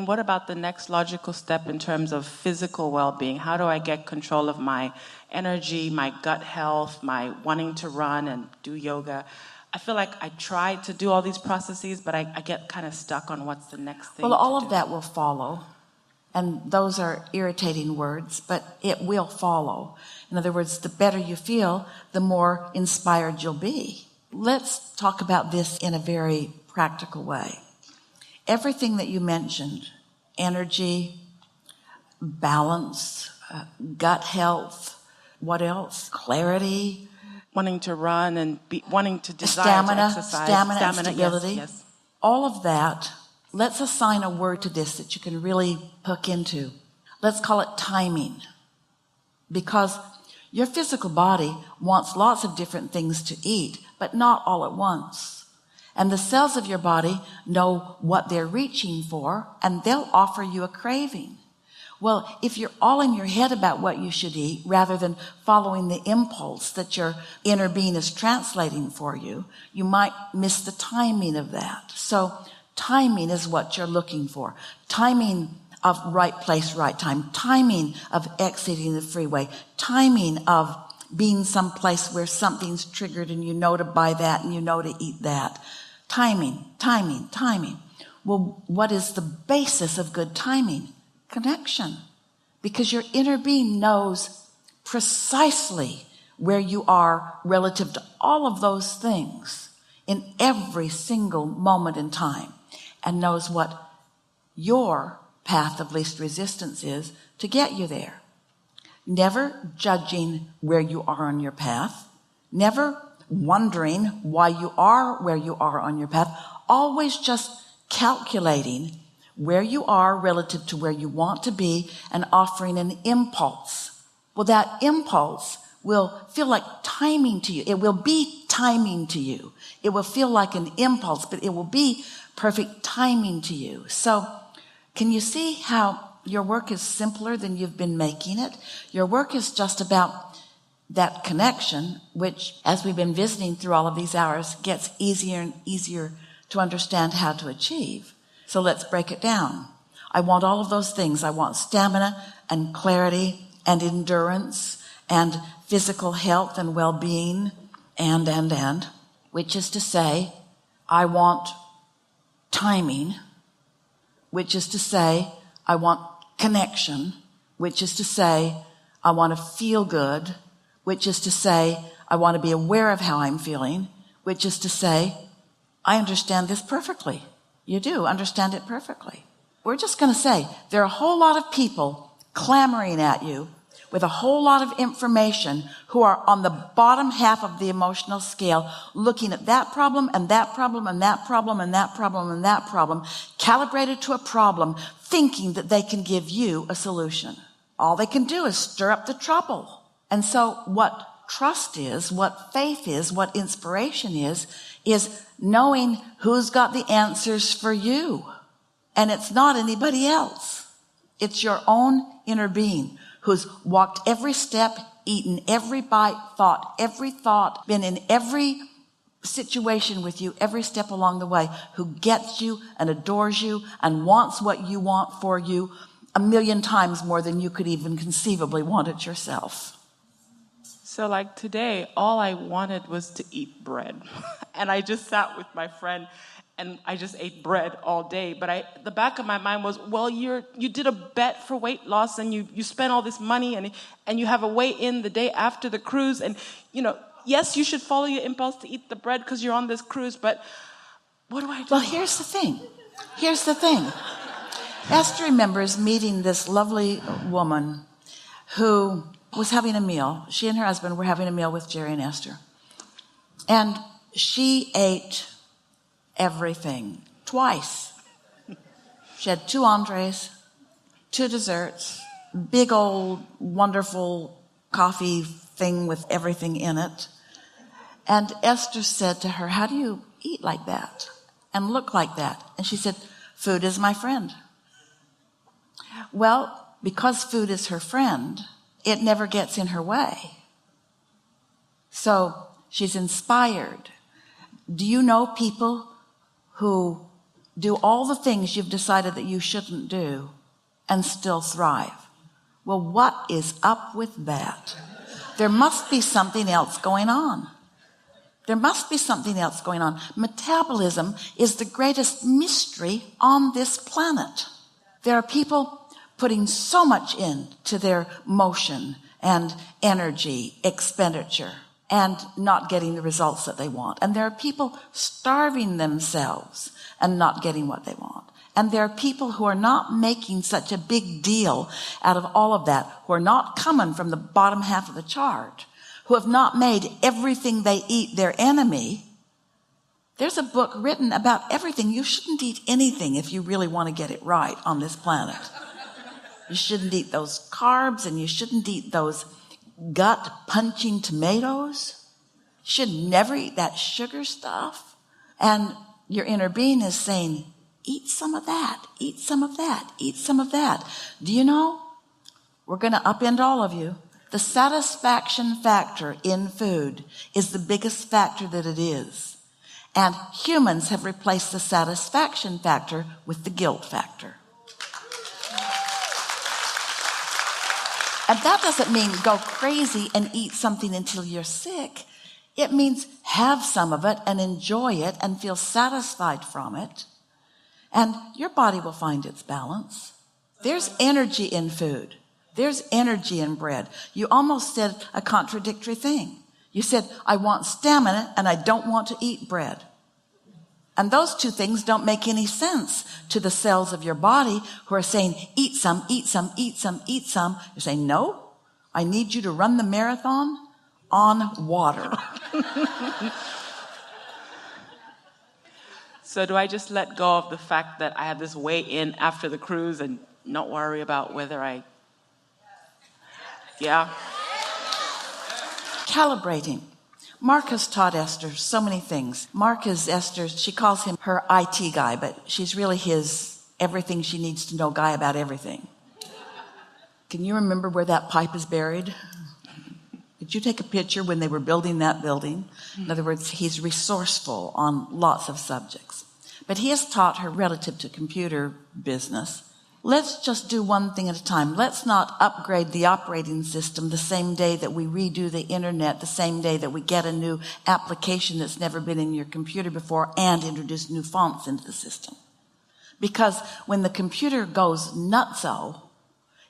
what about the next logical step in terms of physical well-being? How do I get control of my energy, my gut health, my wanting to run and do yoga? I feel like I try to do all these processes, but I get kind of stuck on what's the next thing. Well, all of that will follow. And those are irritating words, but it will follow. In other words, the better you feel, the more inspired you'll be. Let's talk about this in a very practical way. Everything that you mentioned, energy, balance, gut health, what else? Clarity. Wanting to run and wanting to desire to exercise. Stamina and stability. Yes. All of that, let's assign a word to this that you can really hook into. Let's call it timing. Because your physical body wants lots of different things to eat, but not all at once. And the cells of your body know what they're reaching for, and they'll offer you a craving. Well, if you're all in your head about what you should eat rather than following the impulse that your inner being is translating for you, you might miss the timing of that. So timing is what you're looking for. Timing of right place, right time. Timing of exiting the freeway. Timing of being someplace where something's triggered and you know to buy that and you know to eat that. Timing. Well, what is the basis of good timing? Connection. Because your inner being knows precisely where you are relative to all of those things in every single moment in time, and knows what your path of least resistance is to get you there. Never judging where you are on your path, never wondering why you are where you are on your path, always just calculating where you are relative to where you want to be and offering an impulse. Well, that impulse will feel like timing to you. It will be timing to you. It will feel like an impulse, but it will be perfect timing to you. So can you see how your work is simpler than you've been making it? Your work is just about that connection, which, as we've been visiting through all of these hours, gets easier and easier to understand how to achieve. So let's break it down. I want all of those things. I want stamina and clarity and endurance and physical health and well-being and, which is to say, I want timing, which is to say, I want connection, which is to say, I want to feel good, which is to say, I want to be aware of how I'm feeling, which is to say, I understand this perfectly. You do understand it perfectly. We're just going to say there are a whole lot of people clamoring at you with a whole lot of information who are on the bottom half of the emotional scale, looking at that problem and that problem and that problem and that problem and that problem, calibrated to a problem, thinking that they can give you a solution. All they can do is stir up the trouble. And so what trust is, what faith is, what inspiration is knowing who's got the answers for you. And it's not anybody else. It's your own inner being who's walked every step, eaten every bite, thought every thought, been in every situation with you every step along the way, who gets you and adores you and wants what you want for you 1,000,000 times more than you could even conceivably want it yourself. So like today, all I wanted was to eat bread. And I just sat with my friend and I just ate bread all day. But the back of my mind was, well, you did a bet for weight loss and you spent all this money and you have a weigh-in the day after the cruise. And, yes, you should follow your impulse to eat the bread because you're on this cruise, but what do I do? Well, here's the thing. Esther remembers meeting this lovely woman who was having a meal. She and her husband were having a meal with Jerry and Esther. And she ate everything twice. She had 2 entrees, 2 desserts, big old wonderful coffee thing with everything in it. And Esther said to her, how do you eat like that and look like that? And she said, food is my friend. Well, because food is her friend, it never gets in her way. So she's inspired. Do you know people who do all the things you've decided that you shouldn't do and still thrive. Well, what is up with that? There must be something else going on. There must be something else going on. Metabolism is the greatest mystery on this planet. There are people putting so much into their motion and energy expenditure and not getting the results that they want. And there are people starving themselves and not getting what they want. And there are people who are not making such a big deal out of all of that, who are not coming from the bottom half of the chart, who have not made everything they eat their enemy. There's a book written about everything. You shouldn't eat anything if you really want to get it right on this planet. You shouldn't eat those carbs, and you shouldn't eat those gut-punching tomatoes. You should never eat that sugar stuff. And your inner being is saying, eat some of that, eat some of that, eat some of that. Do you know? We're going to upend all of you. The satisfaction factor in food is the biggest factor that it is. And humans have replaced the satisfaction factor with the guilt factor. And that doesn't mean go crazy and eat something until you're sick. It means have some of it and enjoy it and feel satisfied from it. And your body will find its balance. There's energy in food. There's energy in bread. You almost said a contradictory thing. You said, I want stamina and I don't want to eat bread. And those two things don't make any sense to the cells of your body who are saying, eat some, eat some, eat some, eat some. You're saying, no, I need you to run the marathon on water. So do I just let go of the fact that I have this way in after the cruise and not worry about whether yeah? Calibrating. Mark has taught Esther so many things. Mark is Esther, she calls him her IT guy, but she's really his everything she needs to know guy about everything. Can you remember where that pipe is buried? Did you take a picture when they were building that building? In other words, he's resourceful on lots of subjects. But he has taught her relative to computer business. Let's just do one thing at a time. Let's not upgrade the operating system the same day that we redo the internet, the same day that we get a new application that's never been in your computer before and introduce new fonts into the system. Because when the computer goes nutso,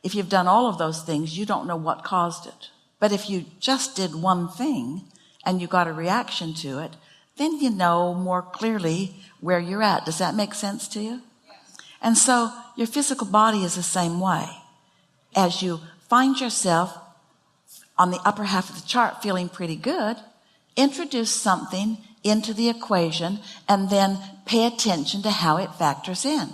if you've done all of those things, you don't know what caused it. But if you just did one thing and you got a reaction to it, then you know more clearly where you're at. Does that make sense to you? And so your physical body is the same way. As you find yourself on the upper half of the chart feeling pretty good, introduce something into the equation and then pay attention to how it factors in.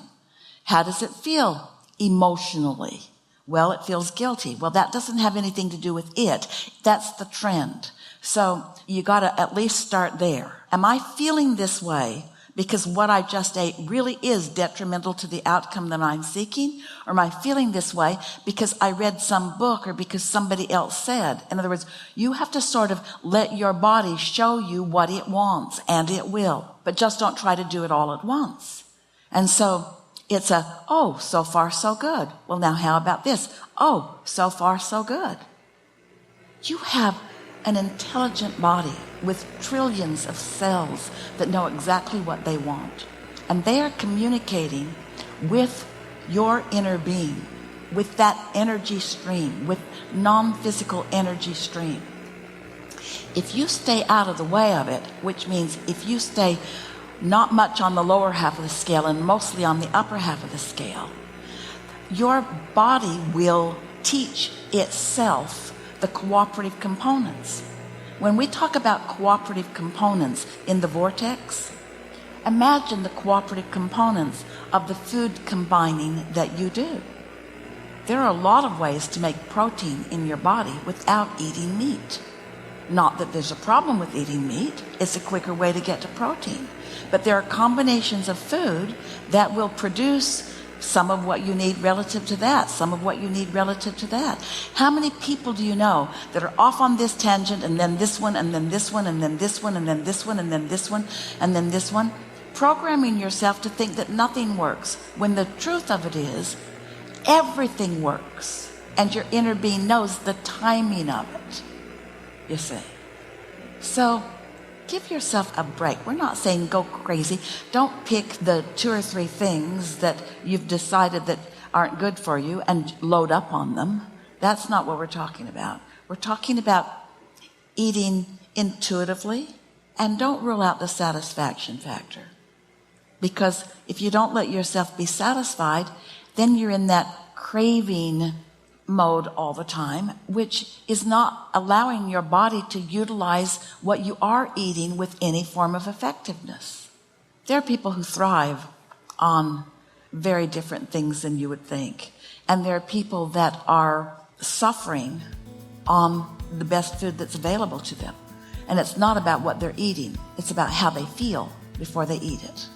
How does it feel emotionally? Well, it feels guilty. Well, that doesn't have anything to do with it. That's the trend. So you got to at least start there. Am I feeling this way because what I just ate really is detrimental to the outcome that I'm seeking? Or am I feeling this way because I read some book or because somebody else said? In other words, you have to sort of let your body show you what it wants, and it will. But just don't try to do it all at once. And so it's oh, so far so good. Well, now how about this? Oh, so far so good. You have an intelligent body with trillions of cells that know exactly what they want. And they are communicating with your inner being, with that energy stream, with non-physical energy stream. If you stay out of the way of it, which means if you stay not much on the lower half of the scale and mostly on the upper half of the scale, your body will teach itself the cooperative components. When we talk about cooperative components in the vortex, imagine the cooperative components of the food combining that you do. There are a lot of ways to make protein in your body without eating meat. Not that there's a problem with eating meat. It's a quicker way to get to protein. But there are combinations of food that will produce some of what you need relative to that, some of what you need relative to that. How many people do you know that are off on this tangent and then this one and then this one and then this one and then this one and then this one and then this one? programming yourself to think that nothing works, when the truth of it is, everything works. And your inner being knows the timing of it, you see. So give yourself a break. We're not saying go crazy. Don't pick the 2 or 3 things that you've decided that aren't good for you and load up on them. That's not what we're talking about. We're talking about eating intuitively, and don't rule out the satisfaction factor. Because if you don't let yourself be satisfied, then you're in that craving mode all the time, which is not allowing your body to utilize what you are eating with any form of effectiveness. There are people who thrive on very different things than you would think. And there are people that are suffering on the best food that's available to them. And it's not about what they're eating. It's about how they feel before they eat it.